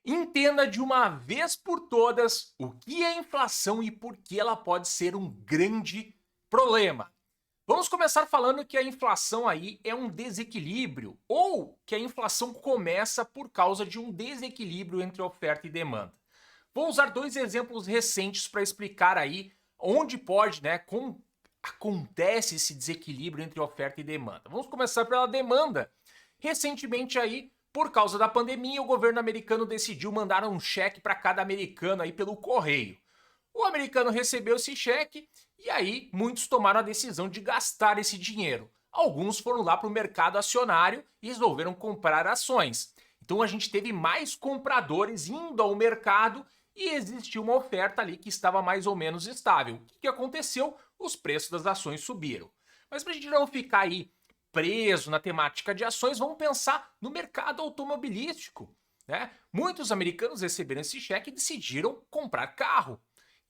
Entenda de uma vez por todas o que é inflação e por que ela pode ser um grande problema. Vamos começar falando que a inflação aí é um desequilíbrio ou que a inflação começa por causa de um desequilíbrio entre oferta e demanda. Vou usar dois exemplos recentes para explicar aí onde pode, como acontece esse desequilíbrio entre oferta e demanda. Vamos começar pela demanda. Recentemente aí, por causa da pandemia, o governo americano decidiu mandar um cheque para cada americano aí pelo correio. O americano recebeu esse cheque e aí muitos tomaram a decisão de gastar esse dinheiro. Alguns foram lá para o mercado acionário e resolveram comprar ações. Então a gente teve mais compradores indo ao mercado e existiu uma oferta ali que estava mais ou menos estável. O que aconteceu? Os preços das ações subiram. Mas para a gente não ficar aí preso na temática de ações, vamos pensar no mercado automobilístico. Né? Muitos americanos receberam esse cheque e decidiram comprar carro.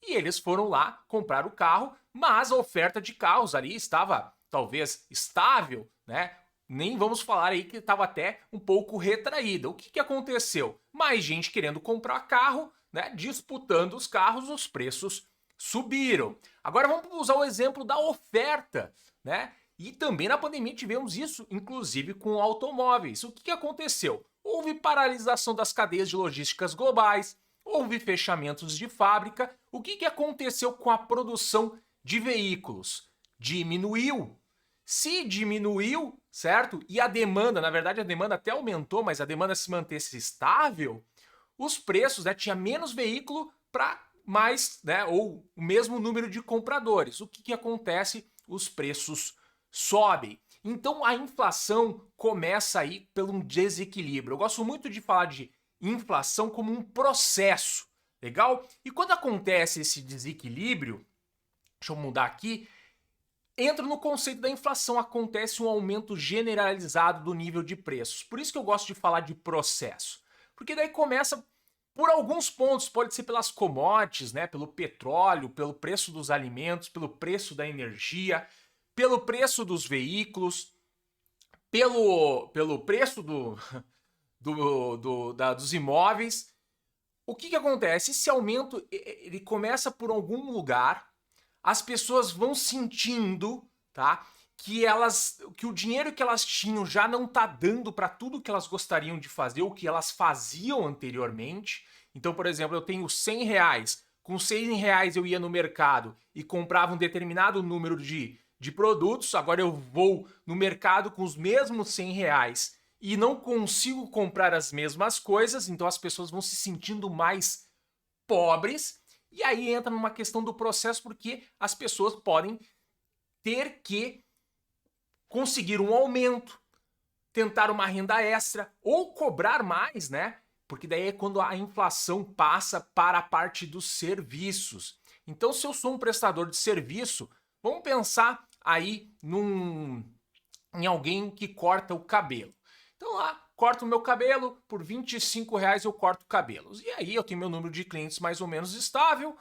E eles foram lá comprar o carro, mas a oferta de carros ali estava talvez estável, né? Nem vamos falar aí que estava até um pouco retraída. O que aconteceu? Mais gente querendo comprar carro, né? Disputando os carros, os preços subiram. Agora vamos usar o exemplo da oferta, né? E também na pandemia tivemos isso, inclusive com automóveis. O que aconteceu? Houve paralisação das cadeias de logísticas globais, houve fechamentos de fábrica. O que aconteceu com a produção de veículos? Diminuiu. Se diminuiu, certo? E a demanda, na verdade a demanda até aumentou, mas a demanda se mantesse estável, os preços, né, tinha menos veículo para mais, né, ou o mesmo número de compradores. O que acontece? Os preços sobem. Então a inflação começa aí pelo um desequilíbrio. Eu gosto muito de falar de inflação como um processo, legal? E quando acontece esse desequilíbrio, deixa eu mudar aqui, entra no conceito da inflação, acontece um aumento generalizado do nível de preços. Por isso que eu gosto de falar de processo. Porque daí começa por alguns pontos, pode ser pelas commodities, né, pelo petróleo, pelo preço dos alimentos, pelo preço da energia, pelo preço dos veículos, pelo preço dos imóveis. O que acontece? Esse aumento ele começa por algum lugar, as pessoas vão sentindo, tá? Que o dinheiro que elas tinham já não tá dando para tudo que elas gostariam de fazer, ou que elas faziam anteriormente. Então, por exemplo, eu tenho 100 reais. Com 100 reais eu ia no mercado e comprava um determinado número de produtos. Agora eu vou no mercado com os mesmos 100 reais e não consigo comprar as mesmas coisas. Então as pessoas vão se sentindo mais pobres. E aí entra numa questão do processo, porque as pessoas podem ter que conseguir um aumento, tentar uma renda extra ou cobrar mais, né? Porque daí é quando a inflação passa para a parte dos serviços. Então, se eu sou um prestador de serviço, vamos pensar aí em alguém que corta o cabelo. Então lá, corto o meu cabelo, por 25 reais eu corto cabelos. E aí eu tenho meu número de clientes mais ou menos estável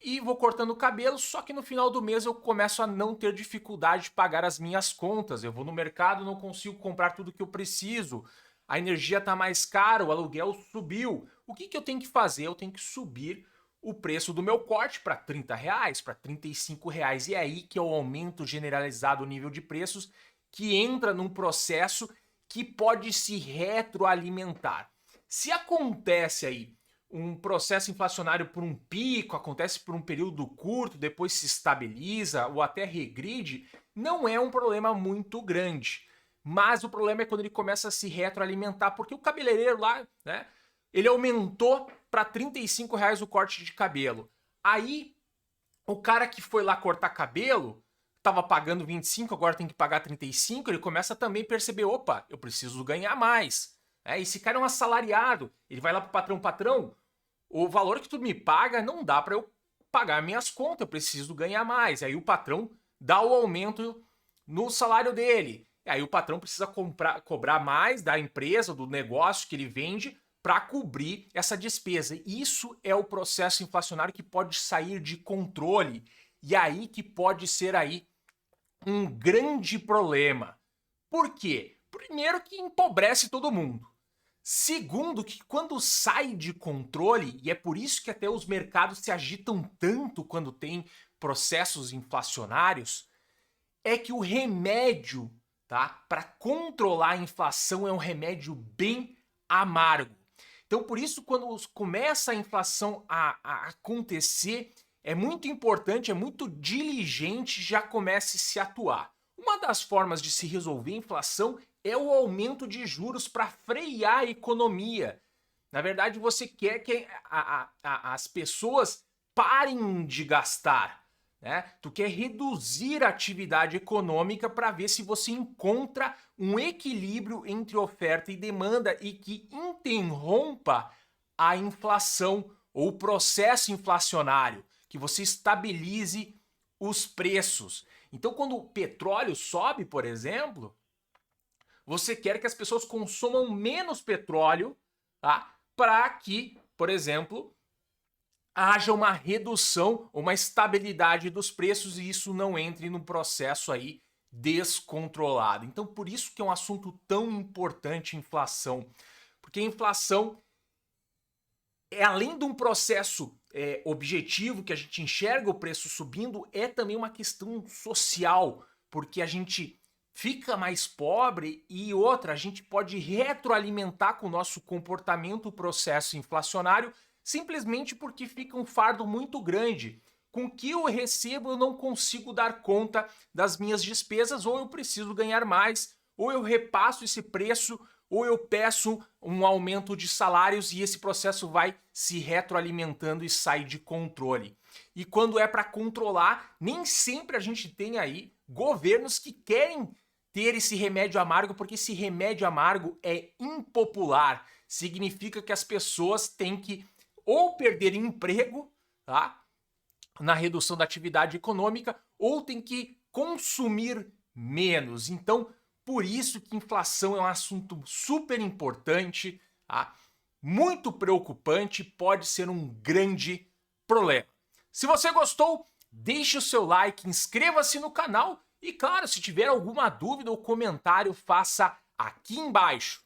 e vou cortando cabelo, só que no final do mês eu começo a não ter dificuldade de pagar as minhas contas. Eu vou no mercado, não consigo comprar tudo que eu preciso. A energia está mais cara, o aluguel subiu. O que eu tenho que fazer? Eu tenho que subir o preço do meu corte para 30 reais, para 35 reais. E é aí que é o aumento generalizado do nível de preços, que entra num processo que pode se retroalimentar. Se acontece aí um processo inflacionário por um pico, acontece por um período curto, depois se estabiliza ou até regride, não é um problema muito grande. Mas o problema é quando ele começa a se retroalimentar, porque o cabeleireiro lá, né, ele aumentou para 35 reais o corte de cabelo. Aí, o cara que foi lá cortar cabelo, estava pagando 25, agora tem que pagar 35, ele começa também a perceber, opa, eu preciso ganhar mais. E esse cara é um assalariado, ele vai lá pro patrão, patrão, o valor que tu me paga não dá para eu pagar minhas contas, eu preciso ganhar mais. Aí o patrão dá o aumento no salário dele. E aí o patrão precisa cobrar mais da empresa, do negócio que ele vende, para cobrir essa despesa. Isso é o processo inflacionário que pode sair de controle. E aí que pode ser aí um grande problema. Por quê? Primeiro que empobrece todo mundo. Segundo, que quando sai de controle, e é por isso que até os mercados se agitam tanto quando tem processos inflacionários, é que o remédio, tá, para controlar a inflação é um remédio bem amargo. Então, por isso, quando começa a inflação a acontecer, é muito importante, é muito diligente, já comece a se atuar. Uma das formas de se resolver a inflação é o aumento de juros para frear a economia. Na verdade, você quer que as pessoas parem de gastar, né? Tu quer reduzir a atividade econômica para ver se você encontra um equilíbrio entre oferta e demanda e que interrompa a inflação ou o processo inflacionário, que você estabilize os preços. Então, quando o petróleo sobe, por exemplo, você quer que as pessoas consumam menos petróleo, tá? Para que, por exemplo, haja uma redução, uma estabilidade dos preços e isso não entre no processo aí descontrolado. Então, por isso que é um assunto tão importante a inflação, porque a inflação é além de um processo objetivo que a gente enxerga o preço subindo, é também uma questão social, porque a gente fica mais pobre e outra, a gente pode retroalimentar com o nosso comportamento o processo inflacionário simplesmente porque fica um fardo muito grande. Com o que eu recebo, eu não consigo dar conta das minhas despesas, ou eu preciso ganhar mais, ou eu repasso esse preço, ou eu peço um aumento de salários e esse processo vai se retroalimentando e sai de controle. E quando é para controlar, nem sempre a gente tem aí governos que querem ter esse remédio amargo, porque esse remédio amargo é impopular. Significa que as pessoas têm que ou perder emprego, tá? Na redução da atividade econômica, ou tem que consumir menos. Então, por isso que inflação é um assunto super importante, tá? Muito preocupante, pode ser um grande problema. Se você gostou, deixe o seu like, inscreva-se no canal e, claro, se tiver alguma dúvida ou comentário, faça aqui embaixo.